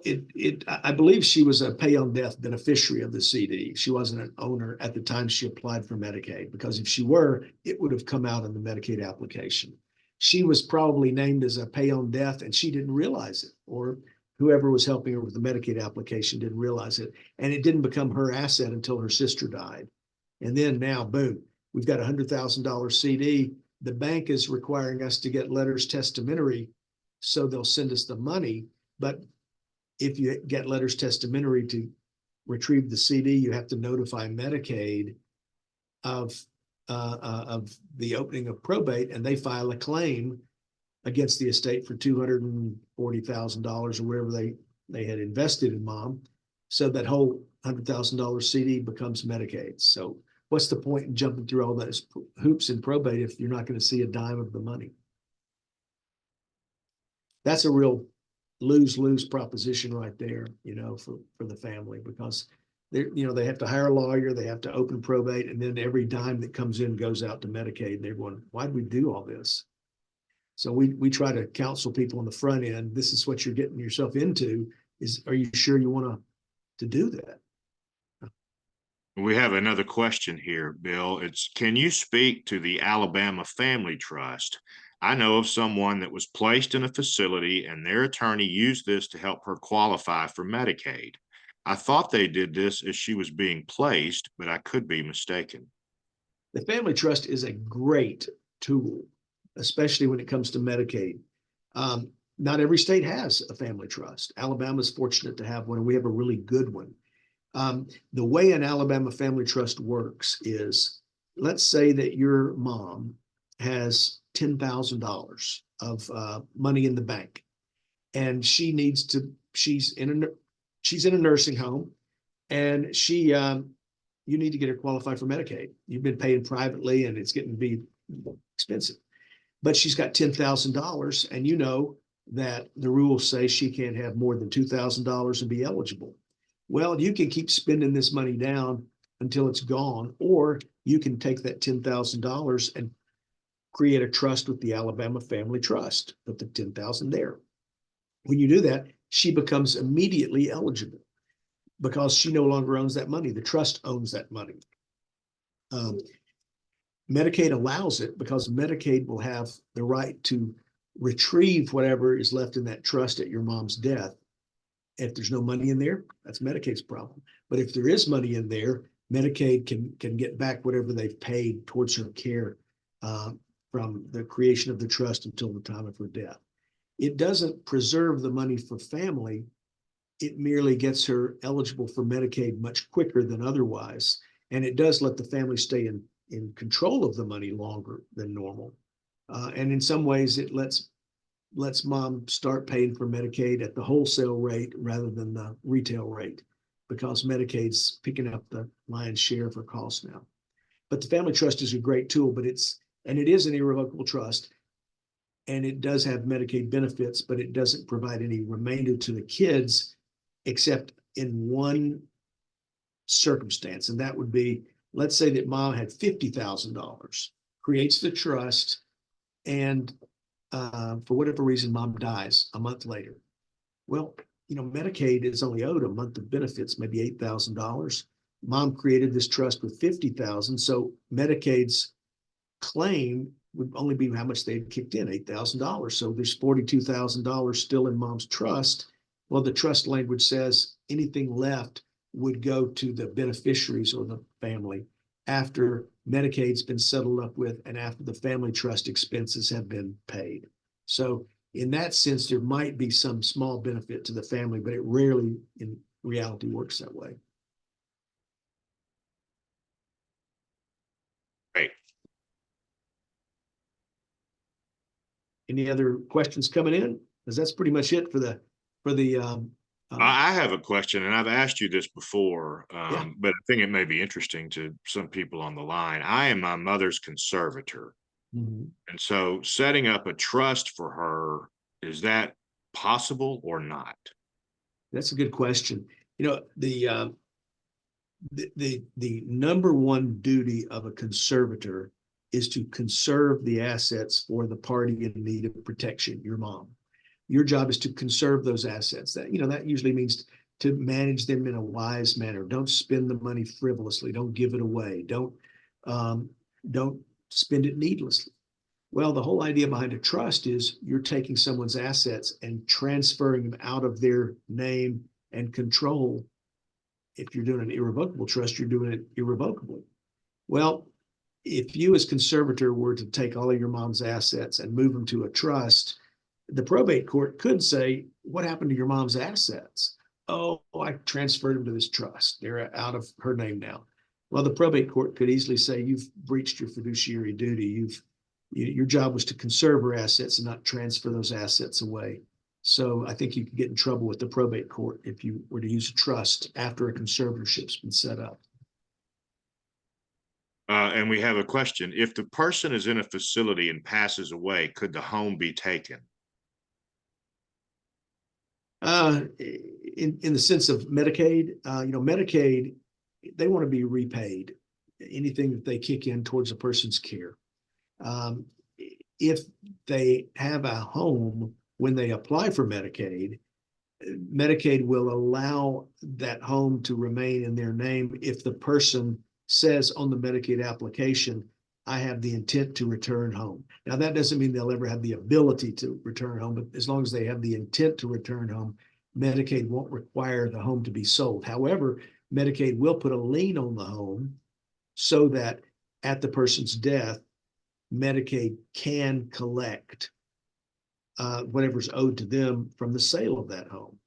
I believe she was a pay on death beneficiary of the CD. She wasn't an owner at the time she applied for Medicaid, because if she were, it would have come out in the Medicaid application. She was probably named as a pay on death and she didn't realize it, or whoever was helping her with the Medicaid application didn't realize it. And it didn't become her asset until her sister died. And then now, boom, we've got a $100,000 CD. The bank is requiring us to get letters testamentary, so they'll send us the money. But if you get letters testamentary to retrieve the CD, you have to notify Medicaid of the opening of probate, and they file a claim against the estate for $240,000 or whatever they had invested in mom. So that whole $100,000 CD becomes Medicaid. So what's the point in jumping through all those hoops in probate if you're not going to see a dime of the money? That's a real lose-lose proposition right there, for the family, because they have to hire a lawyer, they have to open probate, and then every dime that comes in goes out to Medicaid, and everyone, why'd we do all this? So we try to counsel people on the front end. This is what you're getting yourself into. Are you sure you want to do that? We have another question here, Bill. It's, can you speak to the Alabama Family Trust? I know of someone that was placed in a facility and their attorney used this to help her qualify for Medicaid. I thought they did this as she was being placed, but I could be mistaken. The Family Trust is a great tool, especially when it comes to Medicaid. Not every state has a family trust. Alabama is fortunate to have one, and we have a really good one. The way an Alabama Family Trust works is, let's say that your mom has $10,000 of money in the bank, and she's in a nursing home, and you need to get her qualified for Medicaid. You've been paying privately, and it's getting to be expensive. But she's got $10,000, and you know that the rules say she can't have more than $2,000 and be eligible. Well, you can keep spending this money down until it's gone, or you can take that $10,000 and create a trust with the Alabama Family Trust, put the $10,000 there. When you do that, she becomes immediately eligible because she no longer owns that money. The trust owns that money. Medicaid allows it because Medicaid will have the right to retrieve whatever is left in that trust at your mom's death. If there's no money in there, that's Medicaid's problem. But if there is money in there, Medicaid can get back whatever they've paid towards her care from the creation of the trust until the time of her death. It doesn't preserve the money for family. It merely gets her eligible for Medicaid much quicker than otherwise. And it does let the family stay in control of the money longer than normal. And in some ways, it lets mom start paying for Medicaid at the wholesale rate rather than the retail rate, because Medicaid's picking up the lion's share of her costs now. But the family trust is a great tool, but it is an irrevocable trust, and it does have Medicaid benefits, but it doesn't provide any remainder to the kids except in one circumstance. And that would be, let's say that mom had $50,000, creates the trust, and for whatever reason, mom dies a month later. Well, Medicaid is only owed a month of benefits, maybe $8,000. Mom created this trust with $50,000, so Medicaid's claim would only be how much they had kicked in, $8,000. So there's $42,000 still in mom's trust. Well, the trust language says anything left would go to the beneficiaries or the family after Medicaid's been settled up with and after the family trust expenses have been paid. So in that sense, there might be some small benefit to the family, but it rarely in reality works that way. Great. Any other questions coming in? Because that's pretty much it for the I have a question, and I've asked you this before, Yeah. but I think it may be interesting to some people on the line. I am my mother's conservator. Mhm. And so setting up a trust for her, is that possible or not? That's a good question. The number one duty of a conservator is to conserve the assets for the party in need of protection, your mom. Your job is to conserve those assets. That usually means to manage them in a wise manner. Don't spend the money frivolously. Don't give it away. Don't spend it needlessly. Well, the whole idea behind a trust is you're taking someone's assets and transferring them out of their name and control. If you're doing an irrevocable trust, you're doing it irrevocably. Well, if you as conservator were to take all of your mom's assets and move them to a trust, the probate court could say, what happened to your mom's assets? Oh, I transferred them to this trust. They're out of her name now. Well, the probate court could easily say, you've breached your fiduciary duty. Your job was to conserve her assets and not transfer those assets away. So I think you could get in trouble with the probate court if you were to use a trust after a conservatorship's been set up. And we have a question. If the person is in a facility and passes away, could the home be taken? In the sense of Medicaid, Medicaid, they want to be repaid anything that they kick in towards a person's care. If they have a home when they apply for Medicaid, Medicaid will allow that home to remain in their name if the person says on the Medicaid application, I have the intent to return home. Now, that doesn't mean they'll ever have the ability to return home, but as long as they have the intent to return home, Medicaid won't require the home to be sold. However, Medicaid will put a lien on the home so that at the person's death, Medicaid can collect whatever's owed to them from the sale of that home.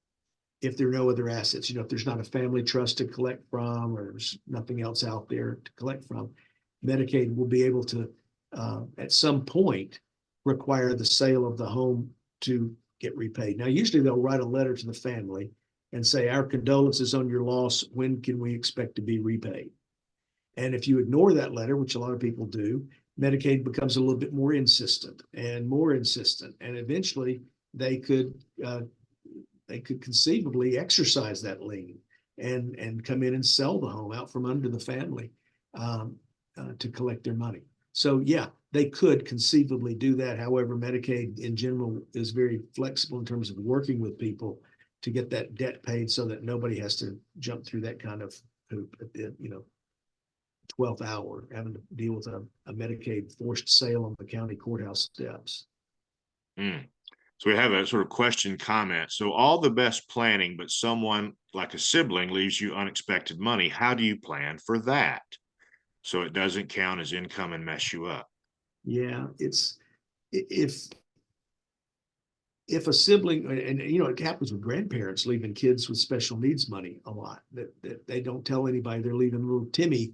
If there are no other assets, if there's not a family trust to collect from, or there's nothing else out there to collect from, Medicaid will be able to, at some point, require the sale of the home to get repaid. Now, usually they'll write a letter to the family and say, our condolences on your loss. When can we expect to be repaid? And if you ignore that letter, which a lot of people do, Medicaid becomes a little bit more insistent and more insistent. And eventually they could conceivably exercise that lien and come in and sell the home out from under the family to collect their money. So yeah, they could conceivably do that. However, Medicaid in general is very flexible in terms of working with people to get that debt paid so that nobody has to jump through that kind of hoop at the 12th hour, having to deal with a Medicaid forced sale on the county courthouse steps. Mm. So we have a sort of question comment. So all the best planning, but someone like a sibling leaves you unexpected money. How do you plan for that so it doesn't count as income and mess you up? Yeah, it's if a sibling, and it happens with grandparents leaving kids with special needs money a lot, that they don't tell anybody they're leaving little Timmy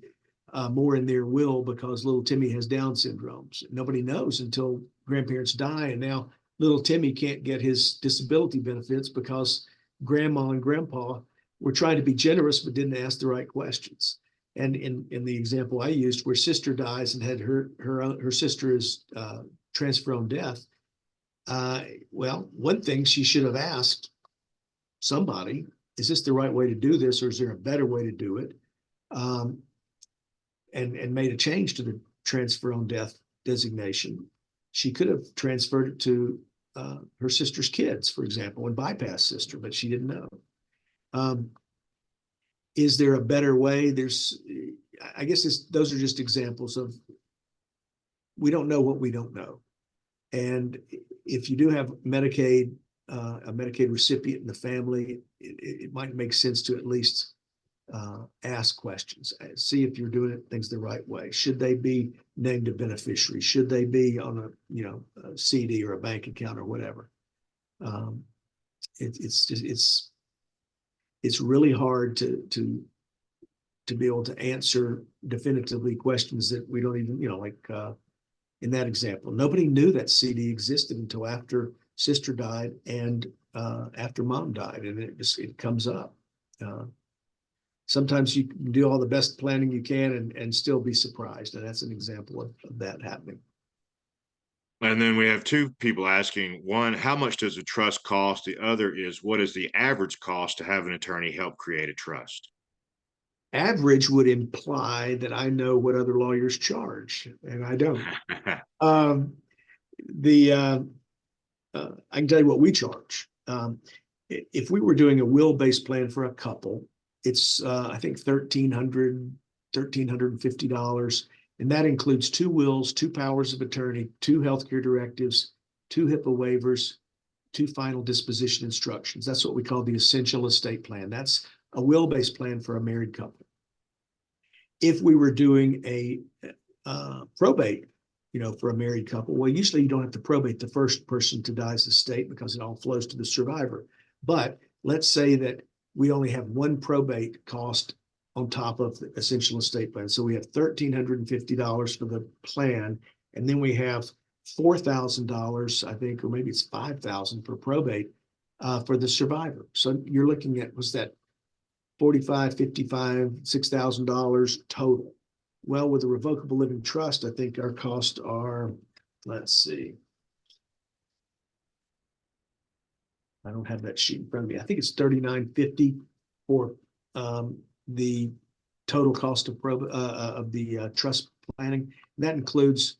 more in their will because little Timmy has Down syndrome. Nobody knows until grandparents die, and now little Timmy can't get his disability benefits because grandma and grandpa were trying to be generous but didn't ask the right questions. And in the example I used, where sister dies and had her sister is transfer on death, well, one thing she should have asked somebody, is this the right way to do this, or is there a better way to do it? And made a change to the transfer on death designation. She could have transferred it to her sister's kids, for example, and bypass sister, but she didn't know. Is there a better way? I guess those are just examples of, we don't know what we don't know. And if you do have Medicaid, a Medicaid recipient in the family, it might make sense to at least ask questions, see if you're doing things the right way. Should they be named a beneficiary? Should they be on a CD or a bank account or whatever? It's really hard to be able to answer definitively questions that we don't even, like in that example, nobody knew that CD existed until after sister died and after mom died, and it comes up. Sometimes you can do all the best planning you can and still be surprised. And that's an example of that happening. And then we have two people asking, one, how much does a trust cost? The other is, what is the average cost to have an attorney help create a trust? Average would imply that I know what other lawyers charge, and I don't. I can tell you what we charge. If we were doing a will-based plan for a couple, it's I think $1,350, and that includes 2 wills, 2 powers of attorney, 2 healthcare directives, 2 HIPAA waivers, 2 final disposition instructions. That's what we call the essential estate plan. That's a will-based plan for a married couple. If we were doing a probate, for a married couple, well, usually you don't have to probate the first person to die's estate because it all flows to the survivor. But let's say that we only have 1 probate cost on top of the essential estate plan. So we have $1,350 for the plan, and then we have $4,000, I think, or maybe it's $5,000 for probate for the survivor. So you're looking at, what's that, $4,500, $5,500, $6,000 total. Well, with a revocable living trust, I think our costs are, let's see, I don't have that sheet in front of me. I think it's $3,950 for the total cost of the trust planning. And that includes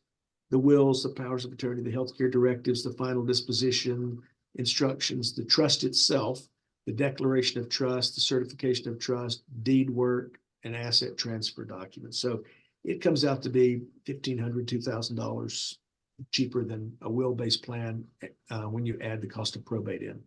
the wills, the powers of attorney, the healthcare directives, the final disposition instructions, the trust itself, the declaration of trust, the certification of trust, deed work, and asset transfer documents. So it comes out to be $1,500, $2,000 cheaper than a will-based plan when you add the cost of probate in.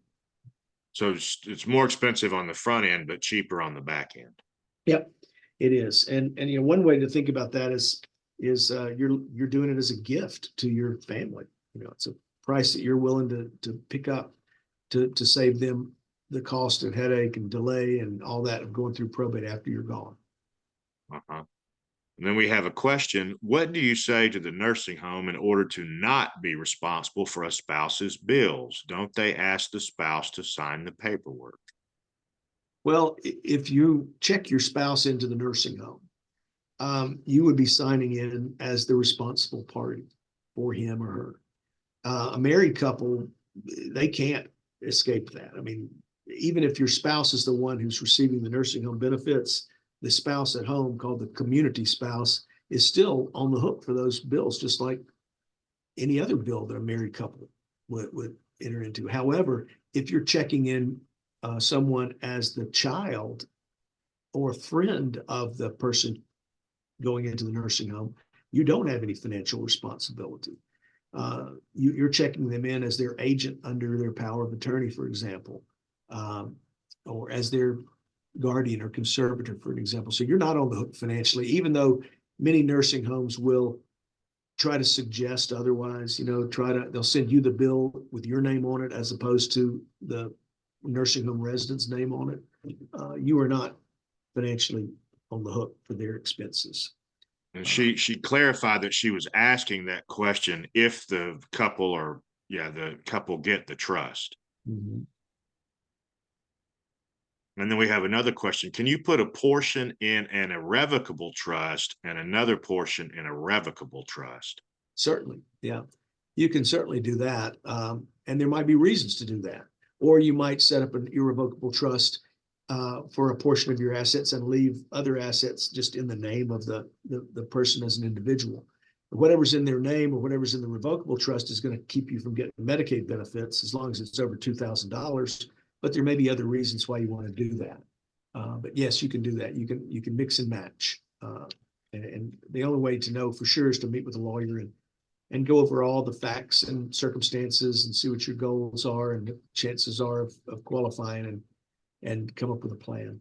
So it's more expensive on the front end, but cheaper on the back end. Yep, it is. And one way to think about that is you're doing it as a gift to your family. It's a price that you're willing to pick up to save them the cost of headache and delay and all that of going through probate after you're gone. And then we have a question. What do you say to the nursing home in order to not be responsible for a spouse's bills? Don't they ask the spouse to sign the paperwork? Well, if you check your spouse into the nursing home, you would be signing in as the responsible party for him or her. A married couple, they can't escape that. I mean, even if your spouse is the one who's receiving the nursing home benefits, the spouse at home, called the community spouse, is still on the hook for those bills, just like any other bill that a married couple would enter into. However, if you're checking in someone as the child or friend of the person going into the nursing home, you don't have any financial responsibility. You're checking them in as their agent under their power of attorney, for example, or as their guardian or conservator, for an example. So you're not on the hook financially, even though many nursing homes will try to suggest otherwise. They'll send you the bill with your name on it as opposed to the nursing home resident's name on it. You are not financially on the hook for their expenses. And she clarified that she was asking that question if the couple get the trust. Mm-hmm. And then we have another question. Can you put a portion in an irrevocable trust and another portion in a revocable trust? Certainly. Yeah, you can certainly do that. And there might be reasons to do that. Or you might set up an irrevocable trust for a portion of your assets and leave other assets just in the name of the person as an individual. Whatever's in their name or whatever's in the revocable trust is going to keep you from getting Medicaid benefits as long as it's over $2,000. But there may be other reasons why you want to do that. But yes, you can do that. You can mix and match. And the only way to know for sure is to meet with a lawyer and go over all the facts and circumstances and see what your goals are and the chances are of qualifying and come up with a plan.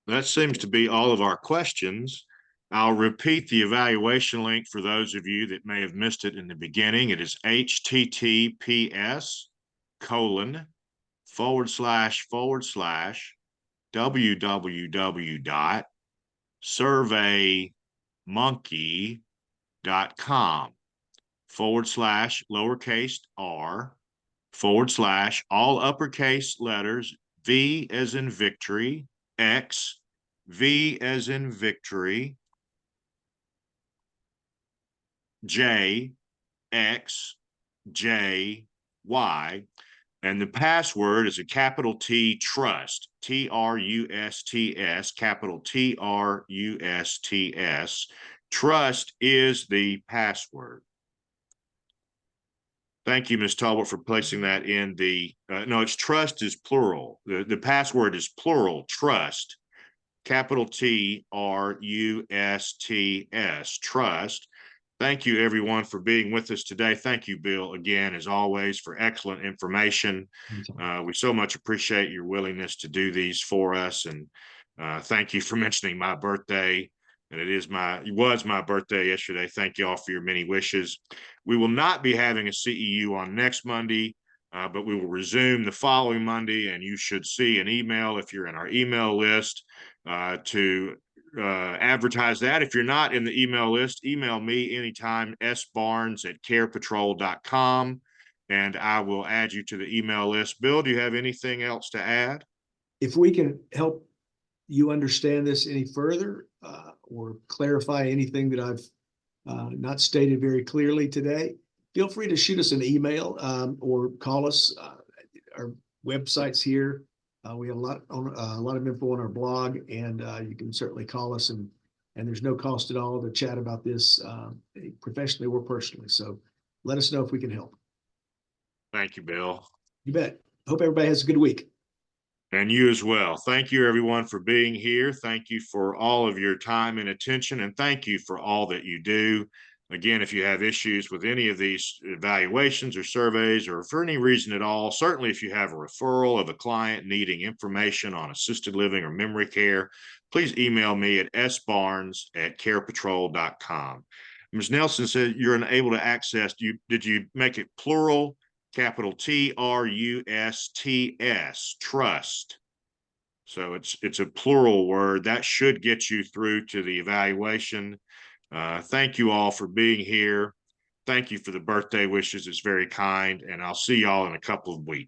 That seems to be all of our questions. I'll repeat the evaluation link for those of you that may have missed it in the beginning. It is https://www.surveymonkey.com/lowercase r/ all uppercase letters V as in victory, X, V as in victory, J, X, J, Y. And the password is a capital T trust, TRUSTS, capital TRUSTS. Trust is the password. Thank you, Ms. Talbot, for placing that in the, no, it's trust is plural. The password is plural, trust, capital TRUSTS, trust. Thank you, everyone, for being with us today. Thank you, Bill, again, as always, for excellent information. We so much appreciate your willingness to do these for us. And thank you for mentioning my birthday. And it was my birthday yesterday. Thank you all for your many wishes. We will not be having a CEU on next Monday, but we will resume the following Monday. And you should see an email if you're in our email list to advertise that. If you're not in the email list, email me anytime, sbarnes@carepatrol.com, and I will add you to the email list. Bill, do you have anything else to add? If we can help you understand this any further or clarify anything that I've not stated very clearly today, feel free to shoot us an email or call us. Our website's here. We have a lot of info on our blog, and you can certainly call us, and there's no cost at all to chat about this professionally or personally. So let us know if we can help. Thank you, Bill. You bet. Hope everybody has a good week. And you as well. Thank you, everyone, for being here. Thank you for all of your time and attention, and thank you for all that you do. Again, if you have issues with any of these evaluations or surveys, or for any reason at all, certainly if you have a referral of a client needing information on assisted living or memory care, please email me at sbarnes@carepatrol.com. Ms. Nelson said you're unable to access. Did you make it plural? Capital TRUSTS, trust. So it's a plural word. That should get you through to the evaluation. Thank you all for being here. Thank you for the birthday wishes. It's very kind. And I'll see y'all in a couple of weeks.